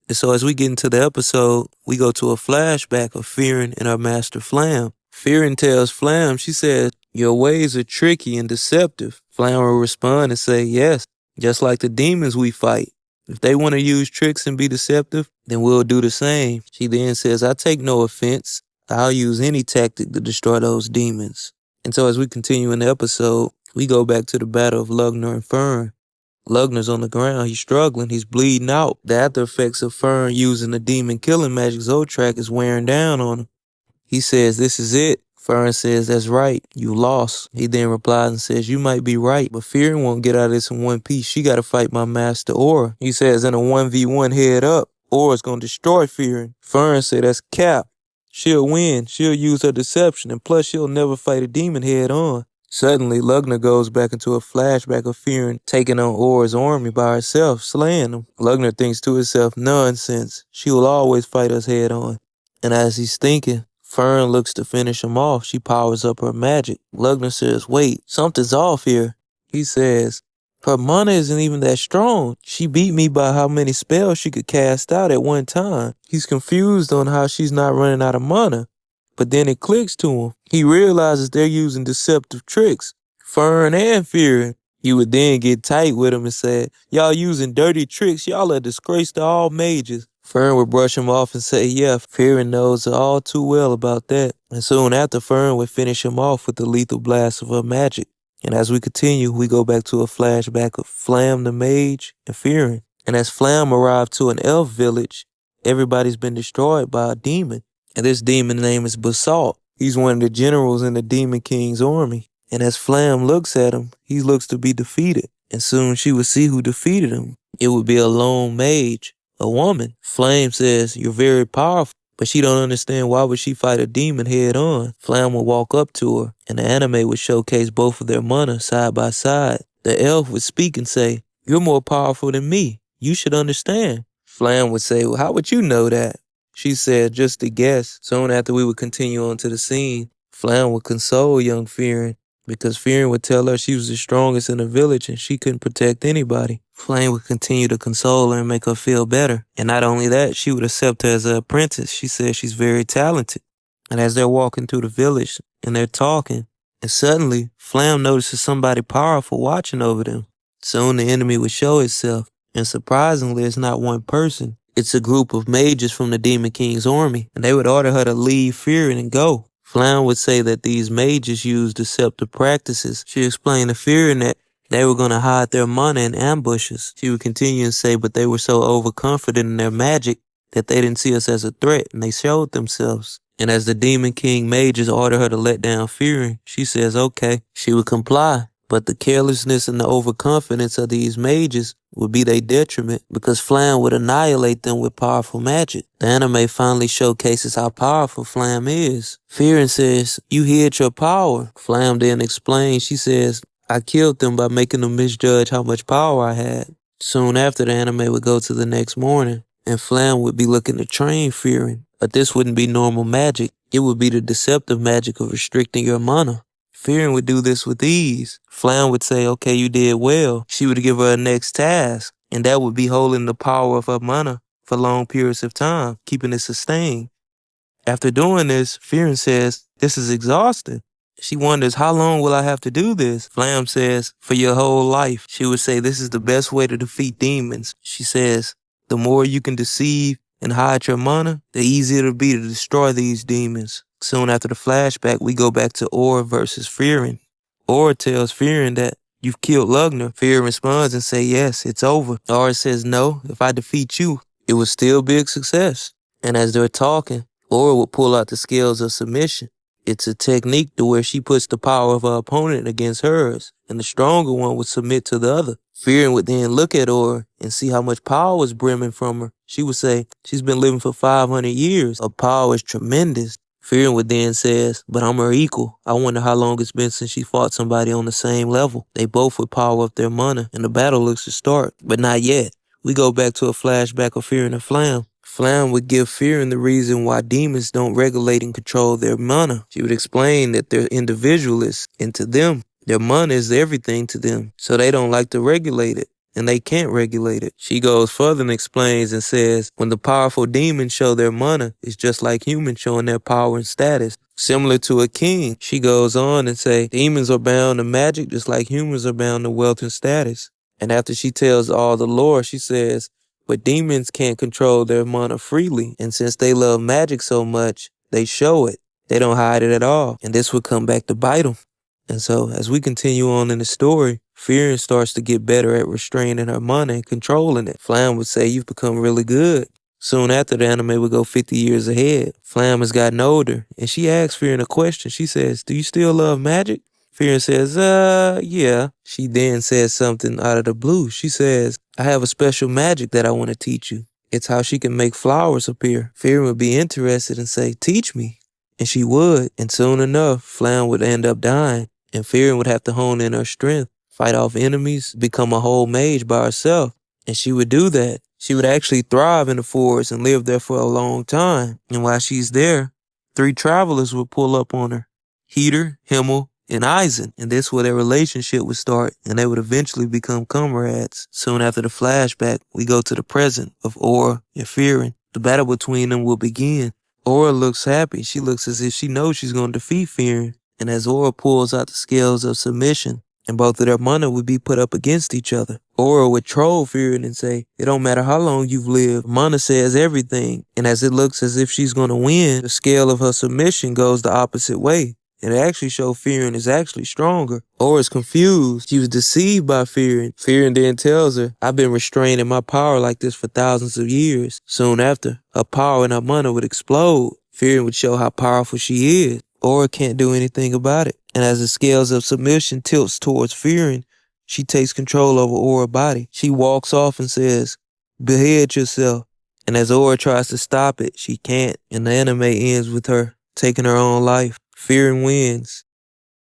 And so as we get into the episode, we go to a flashback of Frieren and her master Flam. Frieren tells Flam, she says, your ways are tricky and deceptive. Flam will respond and say, yes, just like the demons we fight. If they want to use tricks and be deceptive, then we'll do the same. She then says, I take no offense. I'll use any tactic to destroy those demons. And so as we continue in the episode, we go back to the battle of Lugner and Fern. Lugner's on the ground, he's struggling, he's bleeding out. The after effects of Fern using the demon killing magic Zotrak is wearing down on him. He says, this is it. Fern says, that's right, you lost. He then replies and says, you might be right, but Frieren won't get out of this in one piece. She gotta fight my master Aura. He says, in a 1v1 head up, Aura's gonna destroy Frieren. Fern said, that's cap. She'll win, she'll use her deception, and plus she'll never fight a demon head on. Suddenly, Lugner goes back into a flashback of Frieren taking on Aura's army by herself, slaying them. Lugner thinks to herself, nonsense, she will always fight us head on. And as he's thinking, Fern looks to finish him off. She powers up her magic. Lugner says, wait, something's off here. He says, her mana isn't even that strong. She beat me by how many spells she could cast out at one time. He's confused on how she's not running out of mana. But then it clicks to him. He realizes they're using deceptive tricks. Fern and Frieren. He would then get tight with him and say, y'all using dirty tricks. Y'all are a disgrace to all mages. Fern would brush him off and say, yeah, Frieren knows all too well about that. And soon after, Fern would finish him off with the lethal blast of her magic. And as we continue, we go back to a flashback of Flam the mage and Frieren. And as Flam arrived to an elf village, everybody's been destroyed by a demon. And this demon name is Basalt. He's one of the generals in the Demon King's army. And as Flam looks at him, he looks to be defeated. And soon she would see who defeated him. It would be a lone mage, a woman. Flame says, you're very powerful. But she don't understand why would she fight a demon head on. Flam would walk up to her, and the anime would showcase both of their mana side by side. The elf would speak and say, you're more powerful than me. You should understand. Flam would say, well, how would you know that? She said, just a guess. Soon after we would continue on to the scene, Flam would console young Frieren because Frieren would tell her she was the strongest in the village and she couldn't protect anybody. Flam would continue to console her and make her feel better. And not only that, she would accept her as an apprentice. She said she's very talented. And as they're walking through the village and they're talking, and suddenly Flam notices somebody powerful watching over them. Soon the enemy would show itself. And surprisingly, it's not one person. It's a group of mages from the Demon King's army, and they would order her to leave Frieren and go. Flam would say that these mages use deceptive practices. She explained to Frieren that they were going to hide their mana in ambushes. She would continue and say, but they were so overconfident in their magic that they didn't see us as a threat, and they showed themselves. And as the Demon King mages order her to let down Frieren, she says, okay, she would comply. But the carelessness and the overconfidence of these mages would be their detriment because Flam would annihilate them with powerful magic. The anime finally showcases how powerful Flam is. Frieren says, you hid your power. Flam then explains, she says, I killed them by making them misjudge how much power I had. Soon after, the anime would go to the next morning and Flam would be looking to train Frieren. But this wouldn't be normal magic. It would be the deceptive magic of restricting your mana. Frieren would do this with ease. Flam would say, okay, you did well. She would give her a next task, and that would be holding the power of her mana for long periods of time, keeping it sustained. After doing this, Frieren says, this is exhausting. She wonders, how long will I have to do this? Flam says, for your whole life. She would say, this is the best way to defeat demons. She says, the more you can deceive and hide your mana, the easier it'll be to destroy these demons. Soon after the flashback, we go back to Aura versus Frieren. Aura tells Frieren that you've killed Lugner. Frieren responds and says, yes, it's over. Aura says, no, if I defeat you, it will still be a success. And as they're talking, Aura will pull out the scales of submission. It's a technique to where she puts the power of her opponent against hers, and the stronger one would submit to the other. Frieren would then look at Aura and see how much power was brimming from her. She would say, she's been living for 500 years. Her power is tremendous. Frieren would then says, but I'm her equal. I wonder how long it's been since she fought somebody on the same level. They both would power up their mana, and the battle looks to start. But not yet. We go back to a flashback of Frieren and Flam. Flam would give Frieren the reason why demons don't regulate and control their mana. She would explain that they're individualists, and to them, their mana is everything to them, so they don't like to regulate it. and they can't regulate it. She goes further and explains and says, when the powerful demons show their mana, it's just like humans showing their power and status, similar to a king. She goes on and say, demons are bound to magic just like humans are bound to wealth and status. And after she tells all the lore, she says, but demons can't control their mana freely, and since they love magic so much, they show it. They don't hide it at all, and this would come back to bite them. And so, as we continue on in the story, Frieren starts to get better at restraining her mana and controlling it. Flam would say, you've become really good. Soon after, the anime would go 50 years ahead. Flam has gotten older, and she asks Frieren a question. She says, do you still love magic? Frieren says, yeah. She then says something out of the blue. She says, I have a special magic that I want to teach you. It's how she can make flowers appear. Frieren would be interested and say, teach me. And she would, and soon enough, Flam would end up dying. And Frieren would have to hone in her strength, fight off enemies, become a whole mage by herself. And she would do that. She would actually thrive in the forest and live there for a long time. And while she's there, 3 travelers would pull up on her. Heater, Himmel, and Eisen. And this is where their relationship would start, and they would eventually become comrades. Soon after the flashback, we go to the present of Aura and Frieren. The battle between them will begin. Aura looks happy. She looks as if she knows she's going to defeat Frieren. And as Aura pulls out the scales of submission, and both of their mana would be put up against each other, Aura would troll Frieren and say, it don't matter how long you've lived, mana says everything. And as it looks as if she's going to win, the scale of her submission goes the opposite way. It actually shows Frieren is actually stronger. Aura's confused. She was deceived by Frieren. Frieren then tells her, I've been restraining my power like this for thousands of years. Soon after, her power and her mana would explode. Frieren would show how powerful she is. Aura can't do anything about it. And as the scales of submission tilts towards Frieren, she takes control over Aura's body. She walks off and says, behead yourself. And as Aura tries to stop it, she can't. And the anime ends with her taking her own life. Frieren wins.